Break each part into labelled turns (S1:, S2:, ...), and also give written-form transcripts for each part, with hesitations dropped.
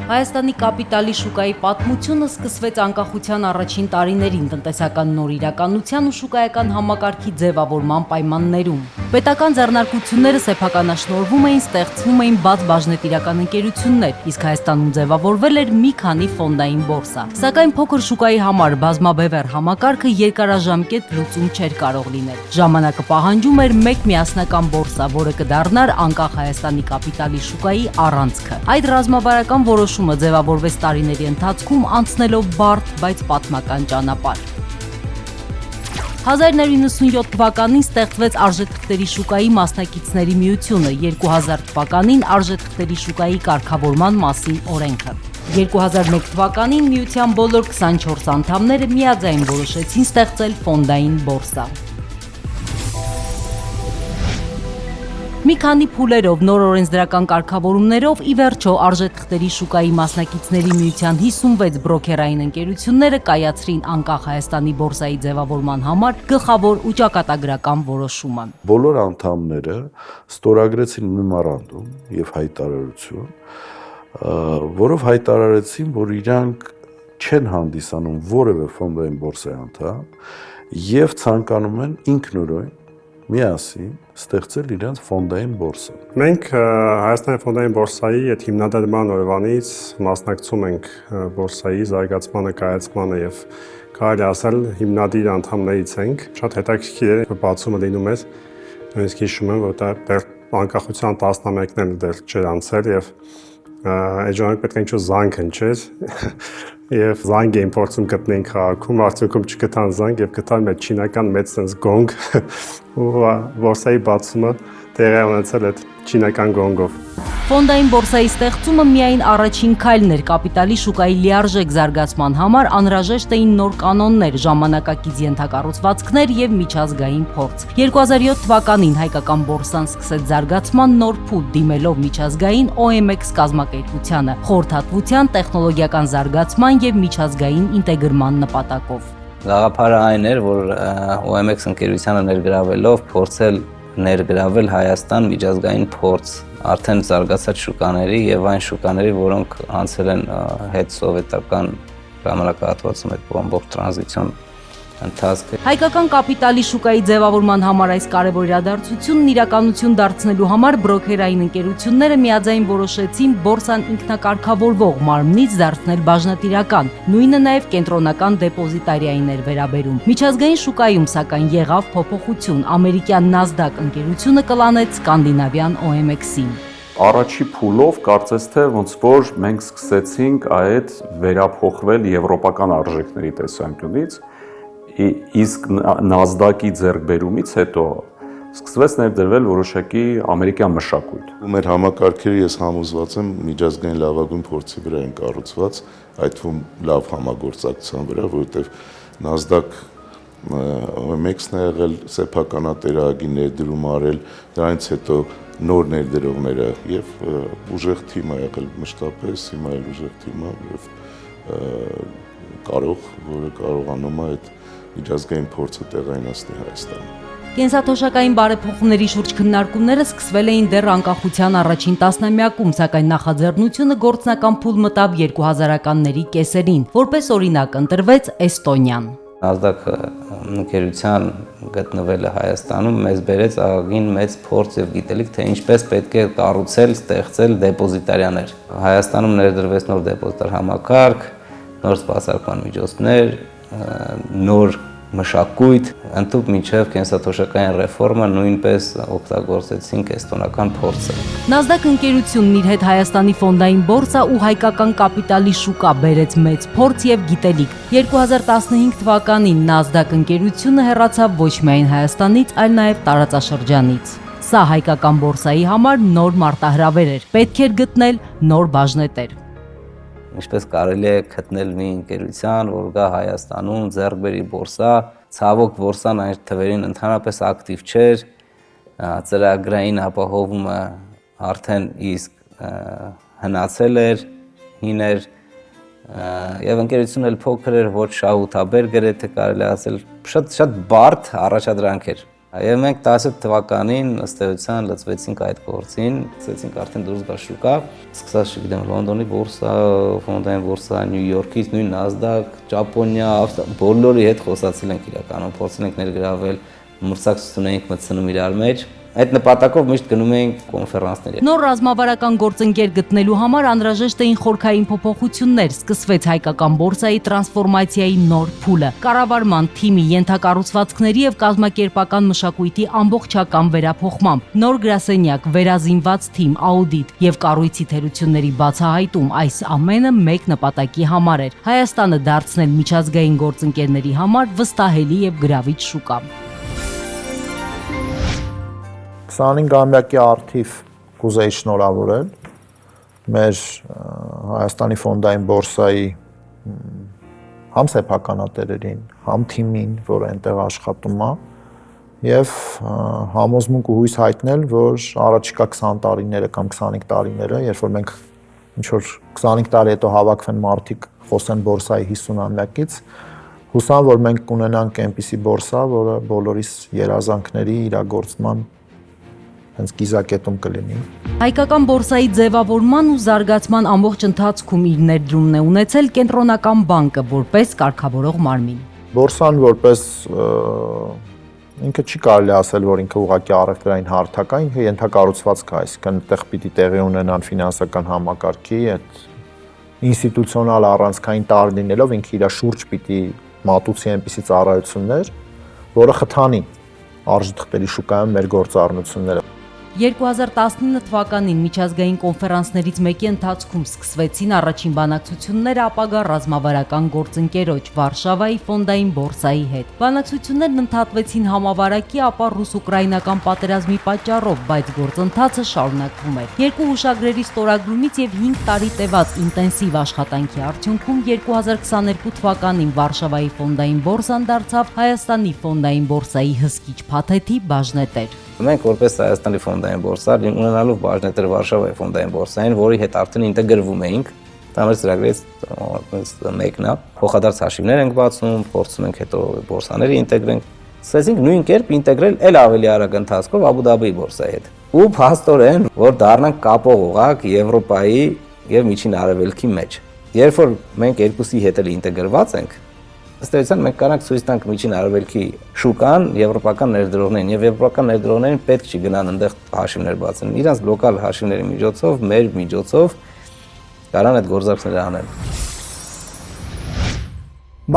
S1: Հայաստանի կապիտալի շուկայի պատմությունը սկսվեց անկախության առաջին տարիներին տնտեսական նոր իրականության ու շուկայական համակարգի ձևավորման պայմաններում։ Պետական ձեռնարկությունները սեփականաշնորհվում էին, ստեղծվում էին բաց բաժնետիրական ընկերություններ, իսկ Հայաստանում ձևավորվել էր մի քանի ֆոնդային բորսա։ Սակայն փոքր շուկայի համար բազմաբևեռ համակարգը երկարաժամկետ լուծում չէր կարող լինել։ Ժամանակը պահանջում էր մեկ միասնական բորսա, որը կդառնար անկախ Հայաստանի կապիտալի շուկայի առանցքը։ Այդ ռազմավարական որոշումը ձևավորվեց տարիների ընթացքում անցնելով բարդ, բայց պատմական ճանապարհ։ 1997 թվականին ստեղծվեց Արժեթղթերի շուկայի մասնակիցների միությունը, 2000 թվականին Արժեթղթերի շուկայի կարգավորման մասին օրենքը։ 2001 թվականին միության բոլոր 24 անդամները միաձայն որոշեցին ստեղծել ֆոնդային բորսա։ Մի քանի փուլերով, նոր օրենսդրական կարգավորումներով ի վերջո Արժեթղթերի շուկայի մասնակիցների միության 56 բրոքերային ընկերությունները կայացրին անկախ Հայաստանի բորսայի ձևավորման համար գլխավոր ու ճակատագրական որոշումը։
S2: Բոլոր անդամները ստորագրեցին մեմորանդում եւ հայտարարություն, որով հայտարարեցին, որ իրանք չեն հանդիսանում որևէ ֆոնդային բորսայի անդամ եւ ցանկանում են ինքնուրույն միասին ստեղծել իրենց ֆոնդային բորսա։
S3: Մենք Հայաստանի ֆոնդային բորսայի այդ հիմնադրման օրվանից մասնակցում ենք բորսայի զարգացմանը, կայացմանը եւ կարելի ասել հիմնադիր անդամներից ենք։ Շատ հետաքրքիր է, որ բացումը լինում է։ Նույնիսկ հիշում եմ, որ դա անկախության 11-ն էլ դեռ չէր անցել եւ այդ ժամանակ պետք է ինչ-որ զանգ հնչեր եւ զանգ էին փորձում գտնենք քաղաքում, արդյունքում չգտան զանգ եւ գտան մեր չինական մեծ sense գոնգ ու բորսայի բացումը տեղի ունեցել այդ չինական գոնգով։
S1: Ֆոնդային բորսայի ստեղծումը միայն առաջին քայլն էր կապիտալի շուկայի լիարժեք զարգացման համար անհրաժեշտ էին նոր կանոններ, ժամանակակից ենթակառուցվածքներ եւ միջազգային փորձ։ 2007 թվականին հայկական բորսան սկսեց զարգացման նոր փուլ, դիմելով միջազգային OMX կազմակերպությանը, խորհրդատվության, տեխնոլոգիական զարգացման եւ միջազգային ինտեգրման նպատակով։
S4: Գաղափարը այն էր, որ OMX ընկերությանը ներգրավելով փորձել ներգրավել Հայաստան միջազգային փորձ արդեն զարգացած շուկաների եւ այն շուկաների, որոնք անցել են հետ սովետական ժամանակահատվածում այդ ամբողջ տրանզիցիոն ընթացքը։
S1: Հայկական կապիտալի շուկայի ձևավորման համար այս կարևոր իրադարձությունն իրականություն դարձնելու համար բրոքերային ընկերությունները միաձայն որոշեցին բորսան ինքնակարգավորվող մարմնից դարձնել բաժնետիրական, նույնը նաև կենտրոնական դեպոզիտարիային էր վերաբերում։ Միջազգային շուկայում սակայն եղավ փոփոխություն, ամերիկյան NASDAQ ընկերությունը կլանեց սկանդինավյան OMX-ին։
S5: Առաջի փուլով կարծես թե ոնց որ մենք սկսեցինք այդ վերափոխվել եվրոպական արժեքների տեսանկյունից, իսկ NASDAQ-ի ձեռքբերումից հետո սկսվեց ներդրվել որոշակի ամերիկյան մշակույթ։
S2: Մեր համակարգերը ես համոզված եմ միջազգային լավագույն փորձի վրա են կառուցված, այդ թվում լավ համագործակցության վրա, որովհետև NASDAQ OMX-ն է եղել սեփականատերագի ներդրում արել, դրանից հետո նոր ներդրողները եւ ուժեղ թիմ է եղել մշտապես, հիմա էլ ուժեղ թիմ է եւ որը կարողանում է այդ միջազգային փորձը տեղայնացնել Հայաստանում։
S1: Կենսաթոշակային բարեփոխումների շուրջ քննարկումները սկսվել էին դեռ անկախության առաջին տասնամյակում, սակայն նախաձեռնությունը գործնական փուլ մտավ 2000-ականների կեսերին, որպես օրինակ ընտրվեց Էստոնիան։
S4: NASDAQ ընկերության գտնվելը Հայաստանում մեզ բերեց աղագին մեծ փորձ եւ գիտելիք, թե ինչպես պետք է կառուցել, ստեղծել դեպոզիտարիաներ։ Հայաստանում ներդրվեց նոր դեպոզիտար համակարգ, նոր սպասարկման միջոցներ, նոր մշակույթ, ընդհանուր միջև կենսաթոշակային ռեֆորմը նույնպես օգտագործեցինք էստոնական փորձը։
S1: NASDAQ ընկերությունն իր հետ Հայաստանի ֆոնդային բորսա ու հայկական կապիտալի շուկա բերեց մեծ փորձ եւ գիտելիք։ 2015 թվականին NASDAQ ընկերությունը հեռացավ ոչ միայն Հայաստանից, այլ նաեւ տարածաշրջանից։ Սա հայկական բորսայի համար նոր մարտահրավեր էր։ Պետք էր գտնել նոր բաժնետեր։
S4: Ինչպես կարելի է գտնել մի ընկերության, որ գա Հայաստանում, ձեռք բերի բորսա, ցավոք բորսան այն թվերին ընդհանրապես ակտիվ չէր, ծրագրային ապահովումը արդեն իսկ հնացել էր, հին էր, եւ ընկերությունն էլ փոքր էր, ոչ շահութաբեր գրեթե կարելի ասել, շատ բարդ առաջադրանք էր Եվ մենք 17 թվականին ըստ էության լծվեցինք այդ գործին, սկսեցինք արդեն դուրս գալ շուկա, սկսած չգիտեմ Լոնդոնի բորսա, ֆոնդային բորսա, Նյու Յորքից, նույն Nasdaq, Ճապոնիա, բոլորի հետ խոսացել ենք իրականում, փորձել ենք ներգրավել, մրցակցություն էինք մտցնում իրար մեջ։ Այդ նպատակով միշտ գնում էինք կոնֆերանսների։
S1: Նոր ռազմավարական գործընկեր գտնելու համար անհրաժեշտ էին խորքային փոփոխություններ, սկսվեց հայկական բորսայի տրանսֆորմացիայի նոր փուլը, կառավարման թիմի ենթակառուցվածքների եւ կազմակերպական մշակույթի ամբողջական վերափոխմամբ, նոր գրասենյակ, վերազինված թիմ, աուդիտ եւ կառույցի թերությունների բացահայտում, այս ամենը մեկ նպատակի համար էր՝ Հայաստանը դարձնել միջազգային գործընկերների համար վստահելի եւ գրավիչ շուկա։
S6: 25-ամյակի արդիվ կուզեի շնորհավորել մեր Հայաստանի ֆոնդային բորսայի համ սեփականատերերին, համ թիմին, որը այնտեղ աշխատում է, եւ համոզմունք ու հույս հայտնել, որ առաջիկա 20 տարիները կամ 25 տարիները, երբ որ մենք ինչ որ 25 տարի հետո հավաքվեն մարդիկ խոսեն բորսայի 50-ամյակից, հուսամ, որ մենք կունենանք այնպիսի բորսա, որը բոլորիս երազանքների իրագործման հենց կիզակետում կլինի։
S1: Հայկական բորսայի ձևավորման ու զարգացման ամբողջ ընթացքում իր ներդրումն է ունեցել Կենտրոնական բանկը որպես կարգավորող մարմին։
S6: Բորսան որպես ինքը չի կարելի ասել, որ ինքը ուղղակի առևտրային հարթակ է, ինքը ենթակառուցվածք է, այսինքն այդտեղ պիտի տեղի ունենան ֆինանսական համակարգի, այդ ինստիտուցիոնալ առանցքային տարր լինելով ինքը իր շուրջ պիտի մատուցի այնպիսի ծառայություններ, որը խթանի արժեթղթերի շուկայում մեր գործառնությունները։
S1: 2019 թվականին միջազգային կոնֆերանսներից մեկի ընթացքում սկսվեցին առաջին բանակցությունները ապագա ռազմավարական գործընկերոջ Վարշավայի ֆոնդային բորսայի հետ։ Բանակցություններն ընդհատվեցին համավարակի, ապա ռուս-ուկրաինական պատերազմի պատճառով, բայց գործընթացը շարունակվում էր։ Երկու հուշագրերի ստորագրումից եւ 5 տարի տևած ինտենսիվ աշխատանքի արդյունքում 2022 թվականին Վարշավայի ֆոնդային բորսան դարձավ Հայաստանի ֆոնդային բորսայի հսկիչ փաթեթի բաժնետեր։
S4: Մենք որպես Հայաստանի ֆոնդային բորսա ունենալով բաժնետեր Վարշավայի ֆոնդային բորսային, որի հետ արդեն ինտեգրվում էինք, դա մեր ծրագրից մեկն է, փոխադարձ հաշիվներ ենք բացում, փորձում ենք հետո բորսաները ինտեգրենք, սկսեցինք նույն կերպ ինտեգրել էլ ավելի արագ ընթացքով Աբու Դաբիի բորսայի հետ։ Ու փաստորեն, որ դառնանք կապող օղակ Եվրոպայի եւ Միջին Արևելքի մեջ։ Երբ որ մենք երկուսի հետ էլ ինտեգրված ենք, ըստ էության մենք կարանք ցույց տանք Միջին Արևելքի շուկան եվրոպական ներդրողներին եւ եվրոպական ներդրողներին պետք չի գնան այնտեղ հաշիվներ բացեն։ Իրանց լոկալ հաշիվների միջոցով, մեր միջոցով կարան այդ գործարքները անել։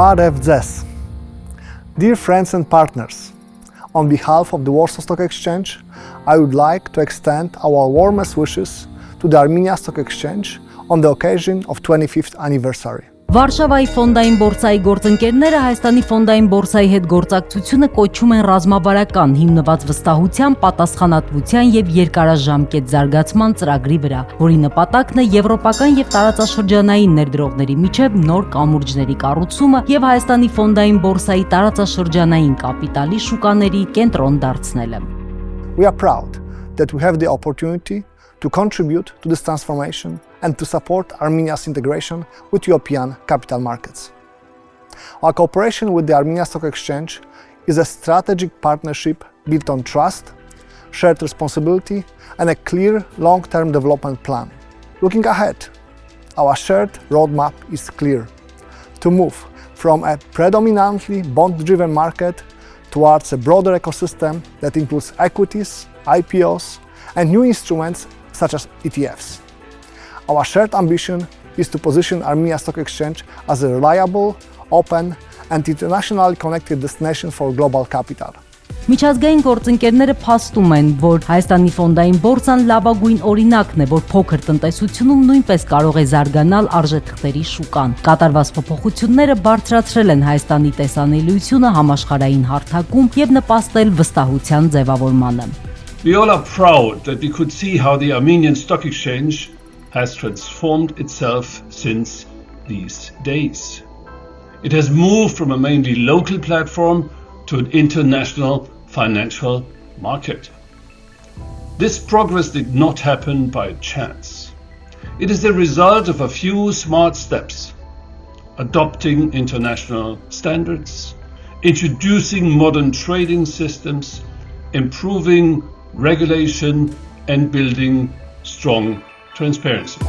S7: Բարև ձեզ. Dear friends and partners, on behalf of the Warsaw Stock Exchange, I would like to extend our warmest wishes to the Armenia Stock Exchange on the occasion of 25th anniversary.
S1: Վարշավայի ֆոնդային բորսայի գործընկերները Հայաստանի ֆոնդային բորսայի հետ գործակցությունը կոչում են ռազմավարական, հիմնված վստահության, պատասխանատվության եւ երկարաժամկետ զարգացման ծրագրի վրա, որի նպատակն է եվրոպական եւ տարածաշրջանային ներդրողների միջև նոր կամուրջների կառուցումը եւ Հայաստանի ֆոնդային բորսայի տարածաշրջանային կապիտալի շուկաների կենտրոն դարձնելը։
S7: We are proud that we have the opportunity to contribute to this transformation and to support Armenia's integration with European capital markets. Our cooperation with the Armenia Stock Exchange is a strategic partnership built on trust, shared responsibility, and a clear long-term development plan. Looking ahead, our shared roadmap is clear: to move from a predominantly bond-driven market towards a broader ecosystem that includes equities, IPOs, and new instruments such as ETFs. Our shared ambition is to position Armenia Stock Exchange as a reliable, open, and internationally connected destination for global capital.
S1: Միջազգային գործընկերները փաստում են, որ Հայաստանի ֆոնդային բորսան լավագույն օրինակն է, որ փոքր տնտեսությունում նույնպես կարող է զարգանալ արժեթղթերի շուկան։ Կատարված փոփոխությունները բարձրացրել են Հայաստանի տեսանելիությունը համաշխարհային հարթակում եւ նպաստել վստահության ձևավորմանը։
S8: We all are proud that we could see how the Armenian Stock Exchange has transformed itself since these days. It has moved from a mainly local platform to an international financial market. This progress did not happen by chance. It is the result of a few smart steps: adopting international standards, introducing modern trading systems, improving regulation and building strong transparency.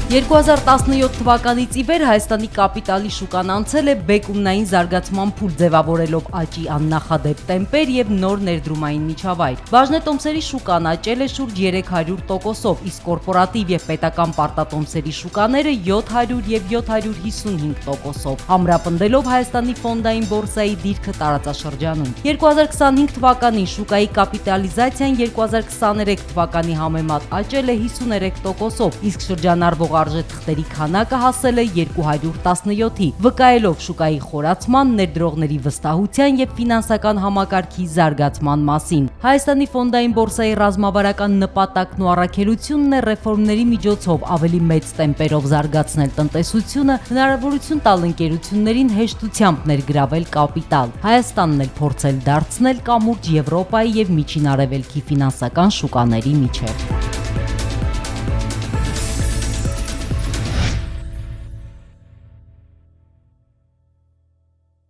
S1: 2017 թվականից ի վեր Հայաստանի կապիտալի շուկան անցել է բեկումնային զարգացման փուլ ձևավորելով աճի աննախադեպ տեմպեր եւ նոր ներդրումային միջավայր։ Բաժնետոմսերի շուկան աճել է շուրջ 300%-ով, իսկ կորպորատիվ եւ պետական պարտատոմսերի շուկաները 700 եւ 755%-ով, ամրապնդելով Հայաստանի ֆոնդային բորսայի դիրքը տարածաշրջանում։ 2025 թվականին շուկայի կապիտալիզացիան 2023 թվականի համեմատ աճել է 53%-ով, իսկ շրջանառվող արժեթղթերի քանակը հասել է 217-ի, վկայելով շուկայի խորացման, ներդրողների վստահության եւ ֆինանսական համակարգի զարգացման մասին։ Հայաստանի ֆոնդային բորսայի ռազմավարական նպատակն ու առաքելությունն է ռեֆորմների միջոցով ավելի մեծ տեմպերով զարգացնել տնտեսությունը, հնարավորություն տալ ընկերություններին հեշտությամբ ներգրավել կապիտալ։ Հայաստանն էլ փորձել դարձնել կամուրջ Եվրոպայի եւ Միջին Արևելքի ֆինանսական շուկաների միջև։